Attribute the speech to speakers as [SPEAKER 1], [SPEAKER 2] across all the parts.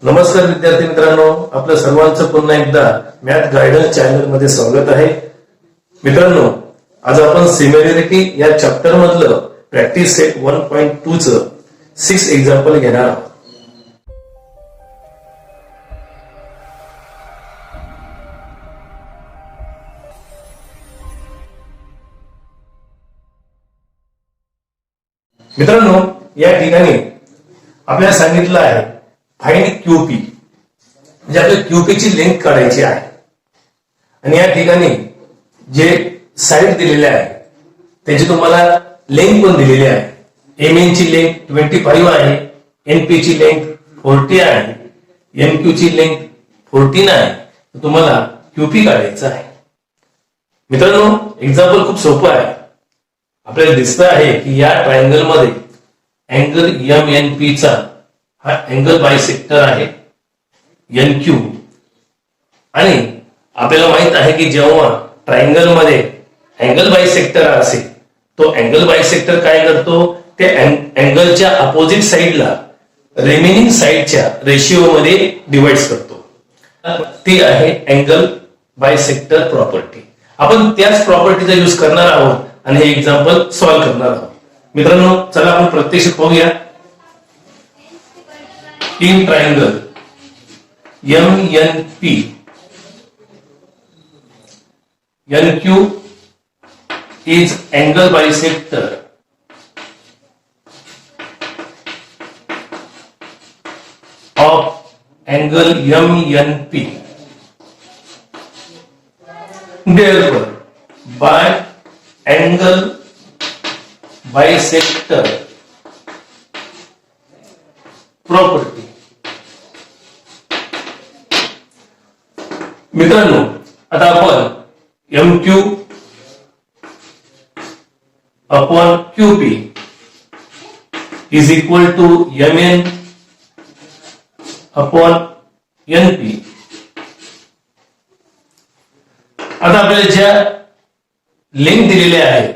[SPEAKER 1] नमस्कार विद्यार्थी मित्रांनो, आपल्या सर्वांचं पुन्हा एकदा मॅथ गायडन्स चॅनल मध्ये स्वागत आहे. मित्रांनो, आज आपण सिमिलॅरिटी या चॅप्टर मधलं प्रॅक्टिस सेट 1.2 चं 6 एक्झाम्पल घेणार आहोत. मित्रांनो, या ठिकाणी आपल्याला सांगितलं आहे फाइंड क्यूपी, म्हणजे आपल्याला क्यूपी ची लेंथ काढायची आहे. आणि या ठिकाणी जे साइड दिलेले आहे त्याची तुम्हाला लेंथ पण दिलेली आहे. एमएन ची लेंथ 25 आहे, एनपी ची लेंथ 40 आहे, एनक्यू ची लेंथ 14 आहे. तुम्हाला क्यूपी काढायचं आहे. मित्रांनो, एक्झाम्पल खूप सोपं आहे. आपल्याला दिसतं आहे की या ट्रायंगल मध्ये अँगल एमएनपी चा हा अँगल बायसेक्टर आहे एनक्यू. आणि आपल्याला माहित आहे की जेव्हा ट्रायंगल मध्ये अँगल बायसेक्टर असेल तो अँगल बायसेक्टर काय करतो, ते अँगलच्या अपोजिट साइडला रिमेनिंग साइडच्या रेशिओ मध्ये डिवाइड करतो. ती आहे अँगल बायसेक्टर प्रॉपर्टी. आपण त्याच प्रॉपर्टीचा यूज करणार आहोत आणि हे एक्झाम्पल सॉल्व्ह करणार आहोत. मित्रांनो, चला आपण प्रत्यक्ष पाहूया. In triangle MNP, NQ is angle bisector of angle MNP. Therefore, by angle bisector property. मित्रांनो, आता आपण MQ upon QP is equal to MN upon NP. आता आपल्याला ज्या लेंथ दिलेल्या आहे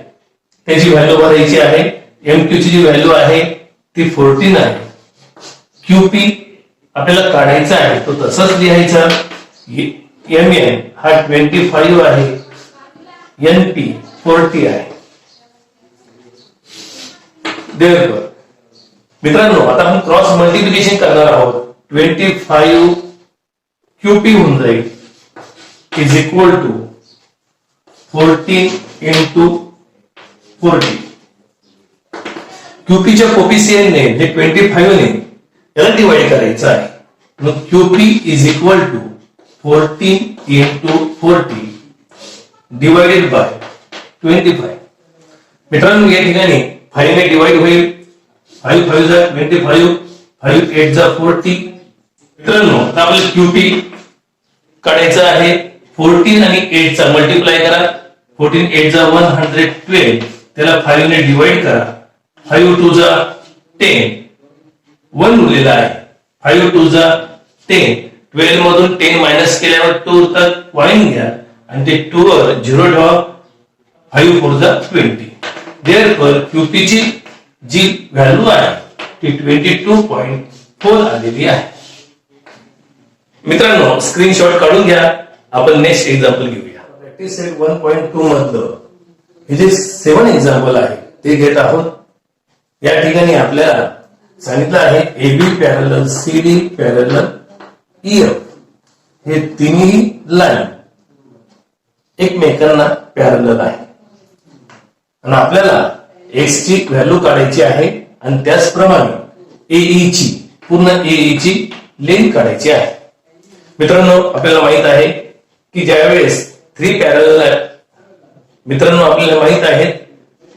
[SPEAKER 1] त्याची व्हॅल्यू भरायची आहे. MQ ची जी व्हॅल्यू आहे ती 14 आहे. QP आपल्याला काढायचा आहे, तो तसंच लिहायचा. MN हा 25 आहे, NP 40 आहे. Therefore, मित्रांनो, आता आपण क्रॉस मल्टिप्लिकेशन करणार आहोत. 25 QP होऊन जाईल is equal to 14 into 40. QP च्या कोफिशियंटने जे 25 ने याला डिवाइड करायचं आहे. मग QP is equal to 14 into 40 divided by 25. मित्रांनो, या ठिकाणी 5 ने डिवाइड होईल. 5 5 जा 25, 5 8 जा 40. मित्रांनो, आता आपल्याला QP काढायचा आहे. 14 आणि 8 चा मल्टिप्लाय करा. 14 8 जा 112, त्याला 5 ने डिवाइड करा. 5 2 जा 10, 1 उरलेला आहे. 5 2 जा 10, 12 मधून 10 मायनस केल्यावर 2 उरतात. पॉइंट घ्या आणि ते 2 वर 0 ठेवा. 5 4 जा 20. देअरफॉर QP ची जी व्हॅल्यू आहे ती 22.4 आलेली आहे. मित्रांनो, स्क्रीनशॉट काढून घ्या. आपण नेक्स्ट एक्झाम्पल घेऊया. प्रॅक्टिस सेट 1.2 मधलं हे जे 7 एक्झाम्पल आहे ते घेत आहोत. या ठिकाणी आपल्याला सांगितलं आहे AB parallel CD parallel EF हे तिन्ही लाईन एकमेकांना पॅरलल आहे आणि आपल्याला x ची व्हॅल्यू काढायची आहे आणि त्याचप्रमाणे AE ची पूर्ण AE ची लेंथ काढायची आहे. मित्रांनो, आपल्याला माहित आहे की ज्यावेळेस 3 पॅरलल मित्रांनो आपल्याला माहित आहे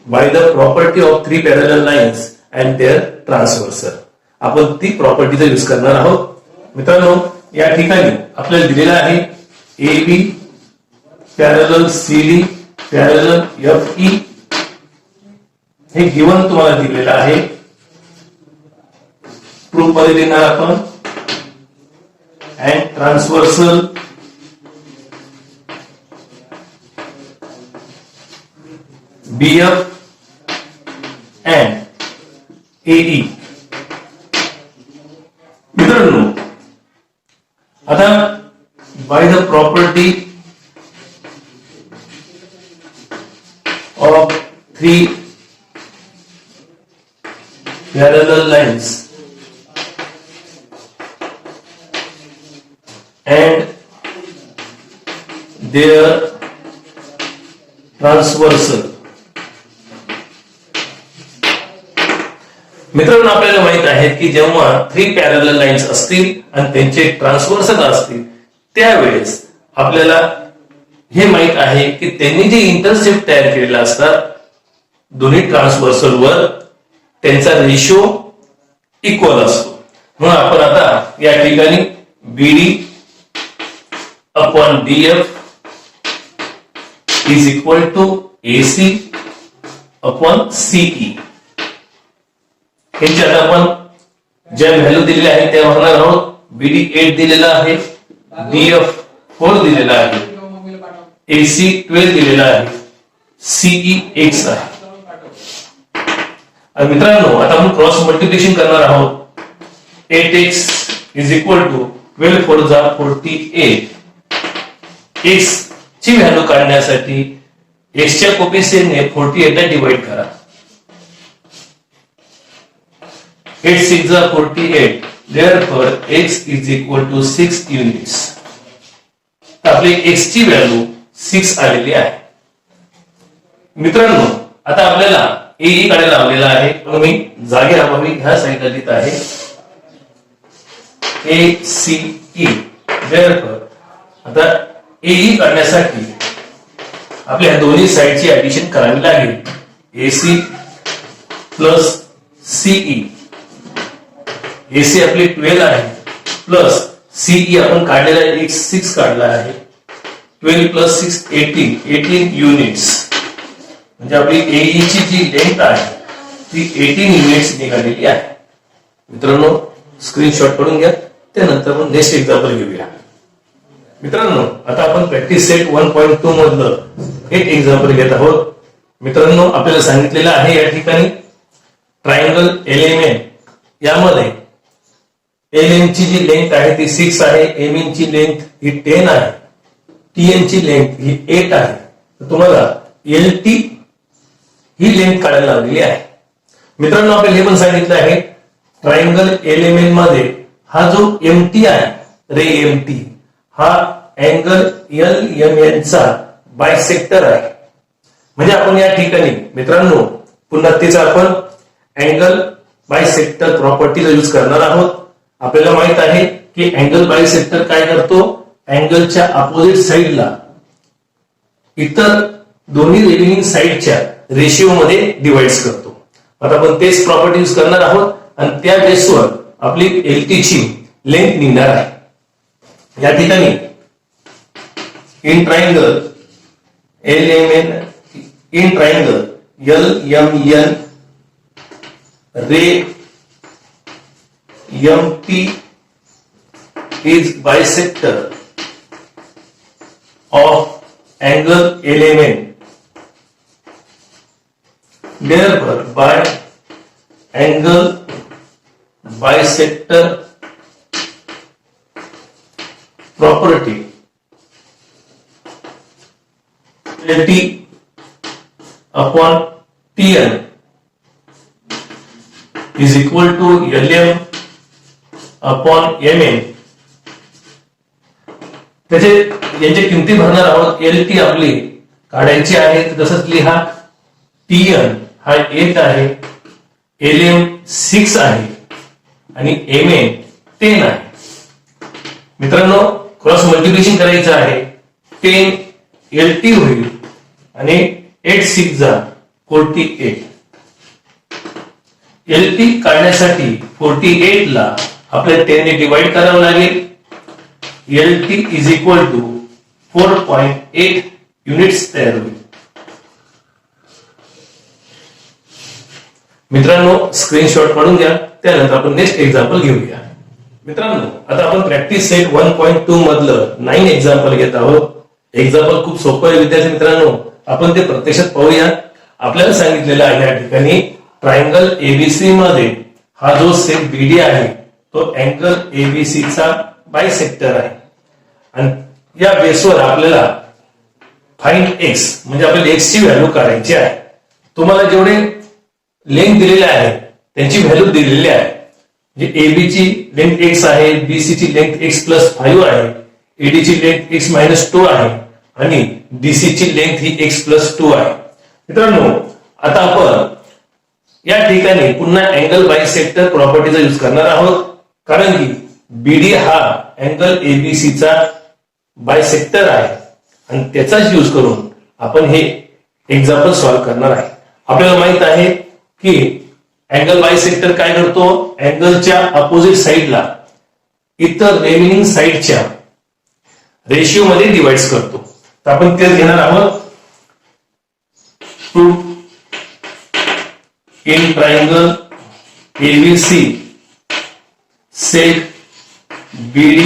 [SPEAKER 1] by the property of 3 parallel lines and their transversal, आपण ती प्रॉपर्टीचा यूज करणार आहोत. मित्रांनो, या ठिकाणी आपल्याला दिलेला आहे AB parallel CD parallel FE हे गिवन तुम्हाला दिलेलं आहे. प्रूफ मध्ये देणार आपण and transversal BF and AE. मित्रांनो, आता bye the property of three parallel lines and their transversal. मित्रांनो, आपल्याला माहित आहे की जेव्हा 3 पॅरलल लाईन्स असतील आणि त्यांचे ट्रान्सव्हर्सल असतील त्यावेळेस आपल्याला हे माहित आहे की त्यांनी जे इंटरसेप्ट तयार केलेला असतात दोन्ही ट्रान्सव्हर्सल वर त्यांचा रेशो इक्वल असतो. म्हणून आपण आता या ठिकाणी BD upon DF is equal to AC upon CE यांची आता आपण ज्या व्हॅल्यू दिलेल्या आहेत त्या भरणार आहोत. बीडी 8 दिलेला आहे, डीएफ 4 दिलेला आहे, AC 12 दिलेला आहे, CE x आहे. आणि मित्रांनो, आता आपण क्रॉस मल्टिप्लिकेशन करणार आहोत. 8x इज इक्वल टू 12 4 जा 48. x ची व्हॅल्यू काढण्यासाठी x च्या कोफिशियंटने 48 ला डिवाइड करा. 8 6 जा 48. Therefore x is equal to 6 units. तर आपली x ची व्हॅल्यू 6 आलेली आहे. मित्रांनो, आता आपल्याला AE कडे लावलेला आहे. मी जागे अभावी ह्या साईडला लिहित आहे ACE. Therefore आता AE काढण्यासाठी आपल्या दोन्ही साईडची ऍडिशन करावी लागेल. AC plus CE. AC आपली 12 आहे प्लस CE आपण काढलेला आहे 6 काढला आहे. 12 प्लस 6 18 युनिट्स. म्हणजे आपली AE ची जी लेंथ आहे ती 18 युनिट्स निघालेली आहे. मित्रांनो, स्क्रीनशॉट काढून घ्या. त्यानंतर आपण नेक्स्ट एक्झाम्पल घेऊया. मित्रांनो, आता आपण प्रॅक्टिस सेट 1.2 मधलं एक एक्झाम्पल घेत आहोत. मित्रांनो, आपल्याला सांगितलेलं आहे या ठिकाणी ट्रायंगल LMN यामध्ये LM ची जी लेंथ आहे ती 6 आहे, MN ची लेंथ ही 10 आहे, TN ची लेंथ ही 8 आहे. तर तुम्हाला LT ही लेंथ काढायला लावलेली आहे. मित्रांनो, आपल्याला हे पण सांगितलं आहे ट्रायंगल LMN मध्ये हा जो MT आहे रे MT हा अँगल LMN चा बायसेक्टर आहे. म्हणजे आपण या ठिकाणी मित्रांनो पुन्हा तेच आपण अँगल बायसेक्टर प्रॉपर्टीला यूज करणार आहोत. आपल्याला माहित आहे की अँगल बायसेक्टर काय करतो, अँगलच्या अपोजिट साइडला इतर दोन्ही रिमेनिंग साइडच्या रेशिओ मध्ये डिवाइड्स करतो. आता आपण तेच प्रॉपर्टी यूज करणार आहोत आणि त्या बेसवर आपली LT ची लेंथ निघणार आहे. या ठिकाणी in triangle LMN in triangle LMN ray MT is bisector of angle LMN. Therefore, by angle bisector property, LT upon TN is equal to LM upon MN. त्याचे यांची किमती भरणार आहोत. LT आपली काढायची आहे तसंच लिहा. TN हा 8 आहे, LM 6 आहे आणि MN 10 आहे. मित्रांनो, क्रॉस मल्टिप्लिकेशन करायचं आहे. 10 LT होईल आणि 8 6 जा 48. LT काढण्यासाठी 48 ला आपल्याला 10 ने डिवाइड करावं लागेल. LT is equal to 4.8 units तयार होईल. मित्रांनो, स्क्रीनशॉट काढून घ्या. त्यानंतर आपण नेक्स्ट एक्झाम्पल घेऊया. मित्रांनो, आता आपण प्रॅक्टिस सेट 1.2 मधलं 9 एक्झाम्पल घेत आहोत. एक्झाम्पल खूप सोपं आहे विद्यार्थी मित्रांनो, आपण ते प्रत्यक्षात पाहूया. आपल्याला सांगितलेलं आहे या ठिकाणी ट्रायंगल ABC मध्ये हा जो सेट BD आहे तो अँगल ABC चा बायसेक्टर आहे. आणि या बेसवर आपल्याला फाइंड एक्स म्हणजे आपल्याला एक्स ची व्हॅल्यू काढायची आहे. तुम्हाला जेवढे लेंथ दिलेले आहे त्यांची व्हॅल्यू दिलेली आहे. म्हणजे एबी ची लेंथ एक्स आहे, बीसी ची लेंथ एक्स प्लस 5 आहे, एडी ची लेंथ एक्स मायनस 2 आहे आणि डीसी ची लेंथ ही एक्स प्लस 2 आहे. मित्रांनो, आता आपण या ठिकाणी पुन्हा अँगल बायसेक्टर प्रॉपर्टीचा यूज करणार आहोत, कारण की बीडी हा अँगल एबीसी चा बायसेक्टर आहे आणि त्याचाच यूज करून आपण हे एक्झाम्पल सॉल्व्ह करणार आहे. आपल्याला माहित आहे की अँगल बायसेक्टर काय करतो, अँगलच्या अपोजिट साइडला इतर रिमेनिंग साइडच्या रेशिओ मध्ये डिवाइड करतो. तर आपण तेच घेणार आहोत. To in triangle ABC set BD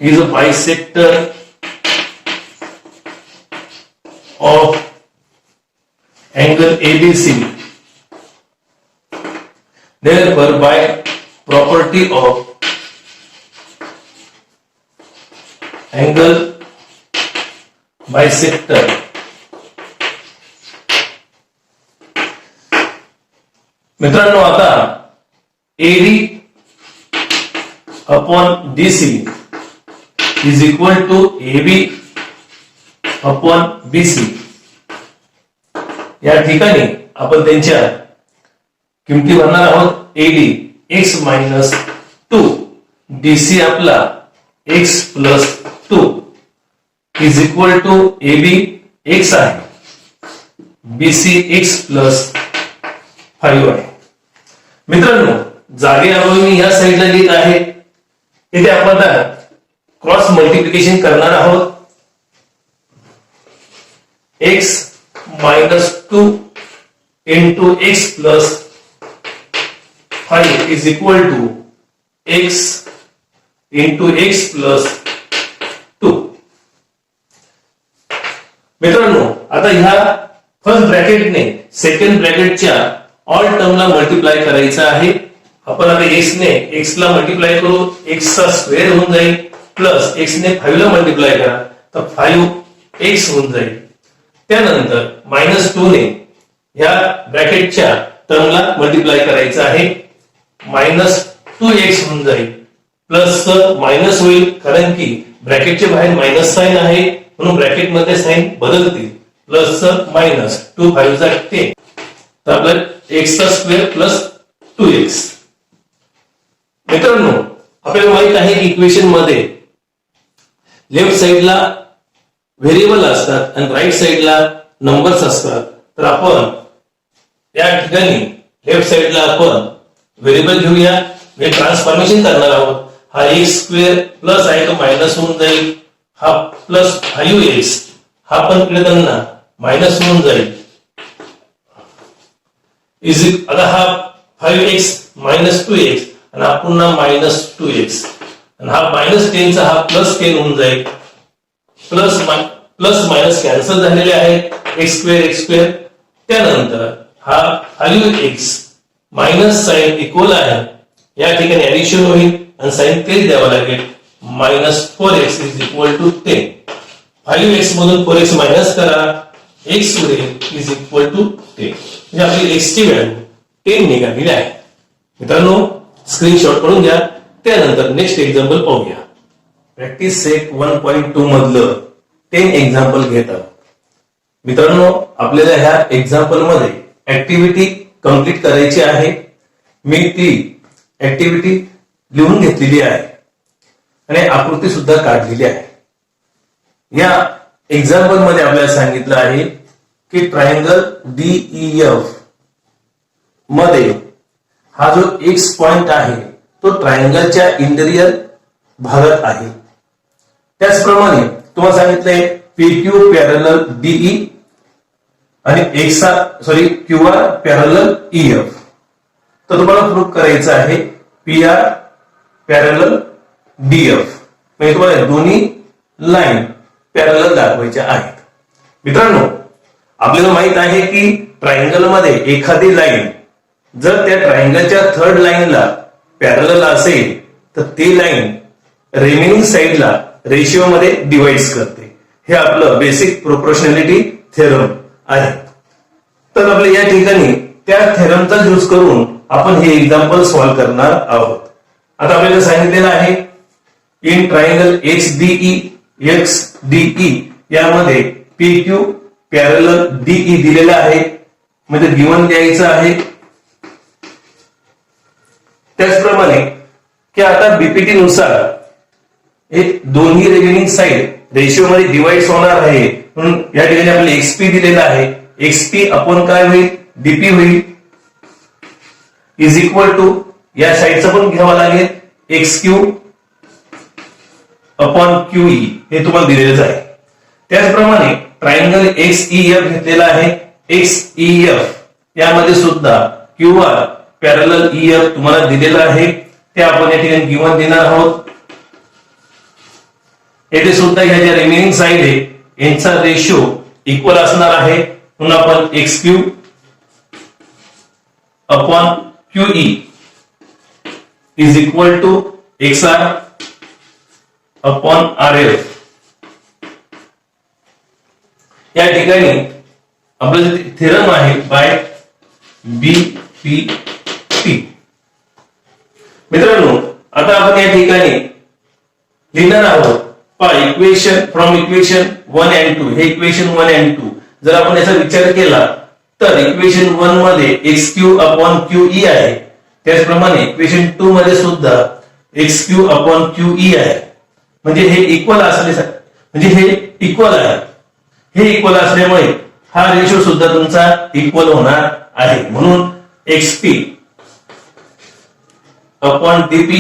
[SPEAKER 1] is a bisector of angle ABC. Therefore, by property of angle bisector, मित्रांनो आता AD upon DC is equal to AB upon BC. या ठिकाणी आपण त्यांच्या किमती भरणार आहोत. AD x मायनस 2, DC आपला x plus 2 is equal to AB x आहे, BC x प्लस 5 आहे. मित्रांनो, जागेअभावी मी या साईडला लिहित आहे. इथे आपण आता क्रॉस मल्टिप्लिकेशन करणार आहोत. x minus 2 into x plus 5 is equal to x into x plus 2. मित्रांनो, आता ह्या फर्स्ट ब्रॅकेटने सेकंड ब्रॅकेटच्या ऑल टर्मला मल्टिप्लाय करायचं आहे. आपण आता x ने x ला मल्टिप्लाय करू, x चा स्क्वेअर होऊन जाईल, प्लस x ने 5 ला मल्टिप्लाय करा तर 5x होऊन जाईल. त्यानंतर मायनस 2 ने ह्या ब्रॅकेटच्या टर्मला मल्टिप्लाय करायचं आहे, मायनस 2x होऊन जाईल, प्लस मायनस होईल कारण की ब्रॅकेटच्या बाहेर मायनस साइन आहे म्हणून ब्रॅकेट मध्ये साइन बदलतील, प्लस मायनस 2 5 जा 10, तर आपल्याला x चा स्क्वेअर प्लस 2x. मित्रांनो, आपल्याला माहित आहे की इक्वेशन मध्ये लेफ्ट साइडला व्हेरिएबल असतात आणि राईट साइडला नंबर्स असतात. तर आपण या ठिकाणी लेफ्ट साइडला आपण व्हेरिएबल घेऊया, म्हणजे ट्रान्सफॉर्मेशन करणार आहोत. हा x स्क्वेअर प्लस आहे तो मायनस होऊन जाईल, हा प्लस 5x हा पण इकडे त्यांना मायनस होऊन जाईल. आता हा 5x मायनस 2x आणि हा पुन्हा मायनस 2x आणि हा मायनस 10 चा हा प्लस 10 होऊन जाईल. प्लस मायनस कॅन्सल झालेले आहेत, एक्स स्क्वेअर. त्यानंतर हा 5x मायनस साइन इक्वल आहे, या ठिकाणी ऍडिशन होईल आणि साइन तेच द्यावं लागेल, minus 4x is equal to 10. 5x मधून 4x मायनस करा, x उरेल इज इक्वल टू 10. म्हणजे आपली x ची व्हॅल्यू 10 निघालेली आहे. मित्रांनो, स्क्रीनशॉट करून घ्या. त्यानंतर नेक्स्ट एक्झाम्पल पाहूया. प्रॅक्टिस सेट 1.2 मधलं 10 एक्झाम्पल घेत आहोत. मित्रांनो, आपल्याला ह्या एक्झाम्पल मध्ये ऍक्टिव्हिटी कंप्लीट करायची आहे. मी ती ऍक्टिव्हिटी लिहून घेतलेली आहे आणि आकृती सुद्धा काढलेली आहे. या एक्झाम्पल मध्ये आपल्याला सांगितलं आहे की ट्रायंगल DEF मध्ये हा जो एक्स पॉइंट आहे तो ट्रायंगलच्या इंटेरियर भागात आहे. त्याचप्रमाणे तुम्हाला सांगितलंय PQ पॅरलल DE आणि QR पॅरलल EF. तर तुम्हाला प्रूव्ह करायचं आहे PR पॅरलल DF, म्हणजे तुम्हाला दोन्ही लाईन पॅरलल दाखवायच्या आहेत. मित्रांनो, आपल्याला माहित आहे की ट्रायंगल मध्ये एखादी लाईन जर त्या ट्रायंगलच्या थर्ड लाईनला पॅरलल असेल तर ती लाईन रिमेनिंग साइडला रेशिओ मध्ये डिवाइड्स करते. हे आपलं बेसिक प्रोपोर्शनॅलिटी थेरम आहे. तर आपल्या या ठिकाणी त्या थेरमचा यूज करून आपण हे एक्झाम्पल सॉल्व्ह करणार आहोत. आता आपल्याला सांगितलेलं आहे इन ट्रायंगल XDE यामध्ये PQ पॅरलल DE दिलेला आहे, म्हणजे गिवन द्यायचं आहे. त्याचप्रमाणे की आता बीपीटी नुसार हे दोन्ही रिमेनिंग साइड रेशिओ मध्ये डिवाइड होणार आहे, म्हणून या ठिकाणी आपल्याला XP दिलेला आहे. XP अपॉन काय होईल, DP होईल, इज इक्वल टू या साइडचं पण घ्यावं लागेल XQ अपॉन QE, हे तुम्हाला दिलेलंच आहे. त्याचप्रमाणे ट्रायंगल XEF घेतलेला आहे. XEF यामध्ये सुद्धा QR पॅरलल EF तुम्हाला दिलेला आहे, ते आपण या ठिकाणी गिवन देणार आहोत. येथे सुद्धा ह्या ज्या रिमेनिंग साइड आहे यांचा रेशिओ इक्वल असणार आहे, म्हणून आपण XQ upon QE is equal to XR upon RF. या ठिकाणी आपलं जे थेरम आहे बाय BPT. मित्रांनो, आता आपण या ठिकाणी लिहिणार आहोत इक्वेशन फ्रॉम इक्वेशन 1 and 2. हे इक्वेशन 1 and 2 जर आपण याचा विचार केला तर इक्वेशन 1 मध्ये XQ अपॉन QE आहे, त्याचप्रमाणे इक्वेशन 2 मध्ये सुद्धा XQ अपॉन QE आहे. म्हणजे हे इक्वल असले, म्हणजे हे इक्वल आहे. हे इक्वल असल्यामुळे हा रेशो सुद्धा तुमचा इक्वल होणार आहे, म्हणून XP upon DP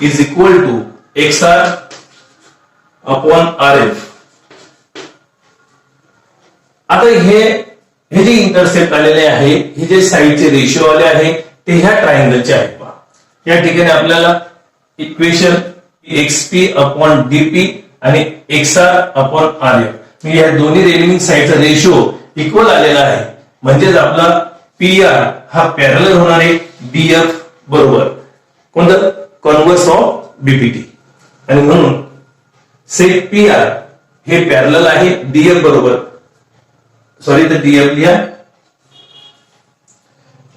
[SPEAKER 1] is equal to XR upon RF. आता हे जे इंटरसेप्ट आलेले आहे, हे जे साइडचे रेशिओ आले आहे ते ह्या ट्रायंगलचे आहेत. पहा या ठिकाणी आपल्याला इक्वेशन XP अपॉन DP आणि XR अपॉन RF या दोन्ही रिमेनिंग साइडचा रेशिओ इक्वल आलेला आहे, म्हणजेच आपला PR हा पॅरलल होणार आहे DF बरोबर कोणतं, कॉन्व्हर्स ऑफ BPT. आणि म्हणून सेट PR हे पॅरलल आहे DF बरोबर, सॉरी तर DF लिहा,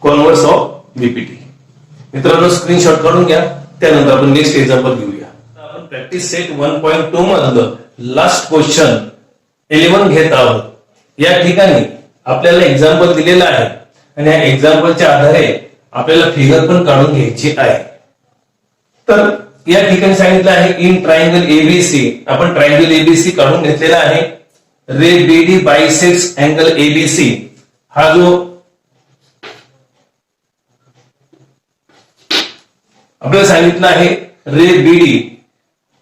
[SPEAKER 1] कॉन्व्हर्स ऑफ BPT. मित्रांनो स्क्रीनशॉट काढून घ्या, त्यानंतर आपण नेक्स्ट एक्झाम्पल घेऊया. आपण प्रॅक्टिस सेट 1.2 मधलं लास्ट क्वेश्चन 11 घेत आहोत. या ठिकाणी आपल्याला एक्झाम्पल दिलेला आहे आणि या एक्झाम्पलच्या आधारे आपल्याला फिगर पण काढून घ्यायची आहे. तर या ठिकाणी सांगितलं आहे इन ट्रायंगल ABC, आपण ट्रायंगल ABC काढून घेतलेला आहे. रे BD बायसेक्ट्स अँगल ABC. हा जो आपल्याला सांगितलं आहे रे BD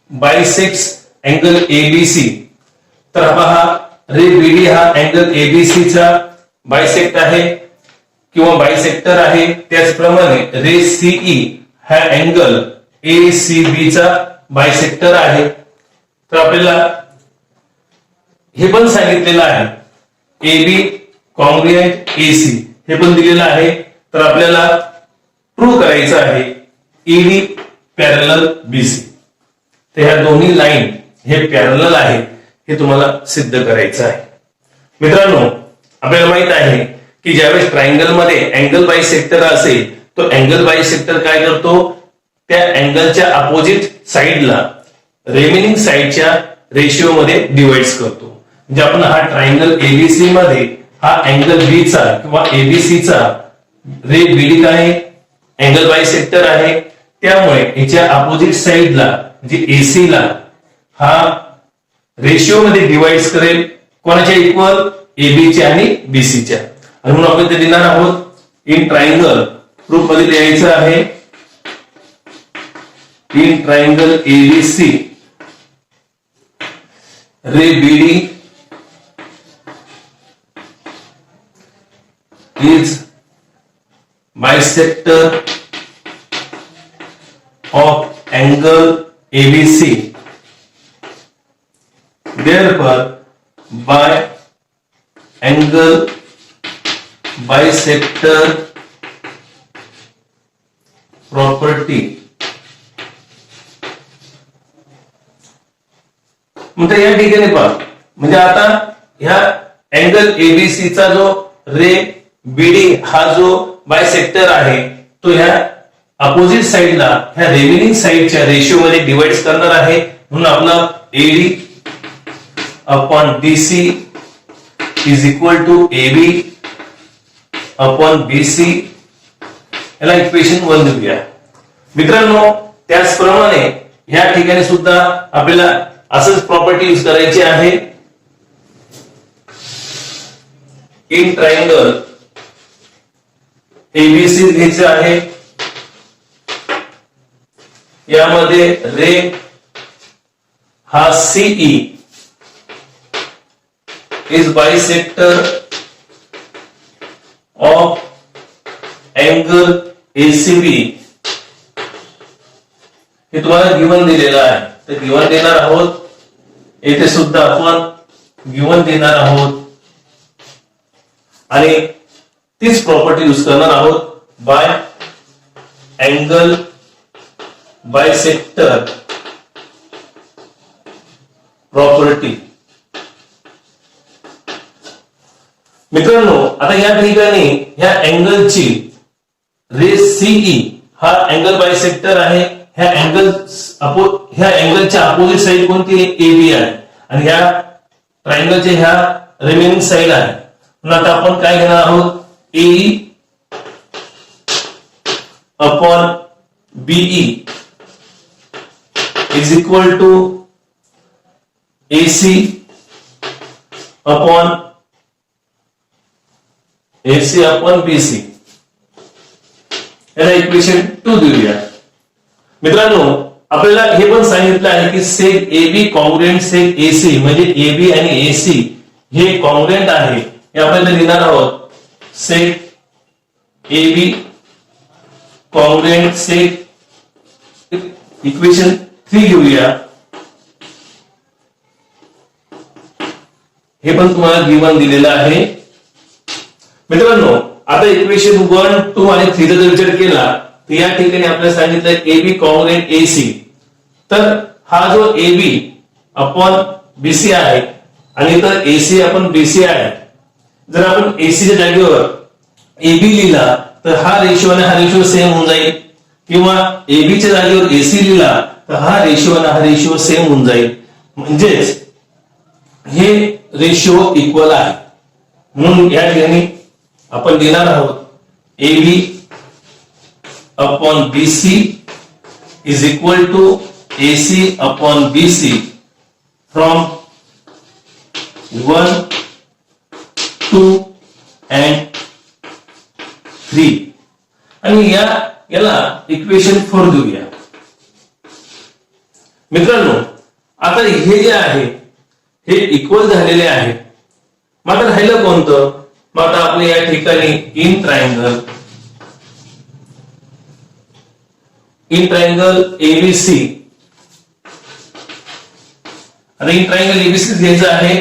[SPEAKER 1] बायसेक्ट्स अँगल ABC. तर पहा रे BD हा अँगल ABC चा बायसेक्ट आहे किंवा बायसेक्टर आहे. त्याचप्रमाणे रे CE हा अँगल ACB चा बायसेक्टर आहे. तर आपल्याला हे पण सांगितलेलं आहे AB कॉन्ग्रुएंट AC हे पण दिलेलं आहे. तर आपल्याला प्रूव्ह करायचं आहे ED पॅरलल BC. तर ह्या दोन्ही लाईन हे पॅरलल आहे हे तुम्हाला सिद्ध करायचं आहे. मित्रांनो, आपल्याला माहित आहे की ज्यावेळेस ट्रायंगल मध्ये अँगल बायसेक्टर असेल तो अँगल बायसेक्टर काय करतो, त्या अँगलच्या अपोजिट साइडला रिमेनिंग साइडच्या रेशिओ मध्ये डिवाइड्स करतो. म्हणजे आपण हा ट्रायंगल ABC मध्ये हा अँगल B चा किंवा ABC चा रे BD काय अँगल बायसेक्टर आहे, त्यामुळे याच्या अपोजिट साइडला म्हणजे AC ला हा रेशिओ मध्ये डिवाइड्स करेल कोणाच्या इक्वल, AB च्या आणि BC च्या. आणि म्हणून आपण ते लिहिणार आहोत इन ट्रायंगल, प्रूफ मध्ये लिहायचं आहे in triangle ABC ray BD is bisector of angle ABC. Therefore, by angle bisector property म्हणजे या ठिकाणी पहा, म्हणजे आता ह्या अँगल एबीसी चा जो रे बीडी हा जो बायसेक्टर आहे तो ह्या अपोजिट साइडला ह्या रिमेनिंग साइडच्या रेशिओ मध्ये डिवाइड करणार आहे, म्हणून आपला AD upon DC is equal to AB upon BC, याला इक्वेशन 1 देऊया मित्रांनो. त्याचप्रमाणे या ठिकाणी सुद्धा आपल्याला असंच प्रॉपर्टी यूज करायची आहे. इन ट्रायंगल एबीसी घ्यायचे आहे, यामध्ये रे हा CE is bisector of angle ACB, हे तुम्हाला गिवन दिलेलं आहे. तर गिवन देणार आहोत, येथे सुद्धा आपण गिवन देणार आहोत आणि तीच प्रॉपर्टी यूज करणार आहोत. By angle bisector property. मित्रांनो आता या ठिकाणी ह्या अँगलची रे सीई हा अँगल बायसेक्टर आहे. ह्या अँगलच्या अपोजिट साइड कोणती आहे? एबी आहे आणि ह्या ट्रायंगलच्या ह्या रिमेनिंग साइड आहे. म्हणून आता आपण काय घेणार आहोत? AE upon BE is equal to AC upon BC, याला इक्वेशन 2 देऊया. मित्रांनो आपल्याला हे पण सांगितलं आहे की seg AB congruent seg AC, म्हणजे AB आणि AC हे कॉन्ग्रुएंट आहे. हे आपल्याला लिहिणार आहोत. Seg AB congruent seg, equation 3 घेऊया. हे पण तुम्हाला गिवन दिलेलं आहे. मित्रांनो आता इक्वेशन 1, 2 आणि 3 चा जर विचार केला तर या ठिकाणी आपल्याला सांगितलं AB कॉन्ग्रुएंट AC, तर हा जो AB अपॉन BC आहे आणि इथं AC अपॉन BC आहे. जर आपण AC च्या जागेवर AB लिहिला तर हा रेशिओ आणि हा रेशिओ सेम होऊन जाईल, किंवा AB च्या जागेवर AC लिहिला तर हा रेशिओ आणि हा रेशिओ सेम होऊन जाईल. म्हणजेच हे रेशिओ इक्वल आहे. म्हणून या ठिकाणी आपण लिहिणार आहोत AB upon BC is equal to AC upon BC from 1, 2 and 3, आणि याला इक्वेशन 4 देऊया. मित्रांनो आता हे जे आहे हे इक्वल झालेले आहे. मग आता राहिलं कोणतं? मग आता आपल्या या ठिकाणी इन ट्रायंगल ABC, आता इन ट्रायंगल ABC घ्यायचं आहे.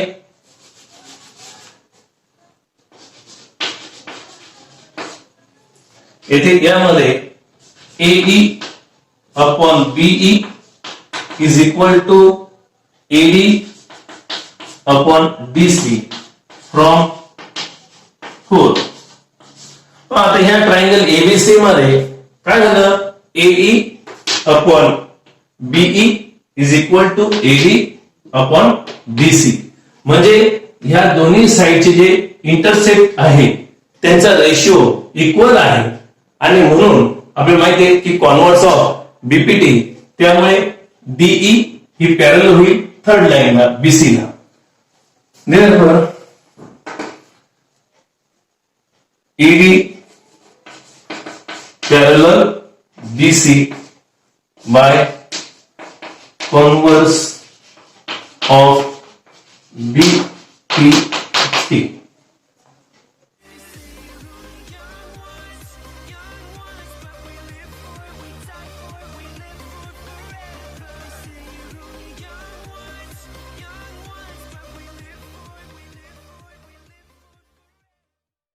[SPEAKER 1] येथे यामध्ये AE upon BE is equal to AD upon BC from 4. आता ह्या ट्रायंगल ABC मध्ये काय झालं? AE upon BE is equal to AD upon BC, म्हणजे ह्या दोन्ही साइडचे जे इंटरसेक्ट आहे त्यांचा रेशिओ इक्वल आहे. आणि म्हणून आपल्याला माहिती आहे की कॉन्व्हर्स ऑफ BPT, त्यामुळे DE ही पॅरलल होईल थर्ड लाईनला BC ला. ED parallel BC by converse of BPT.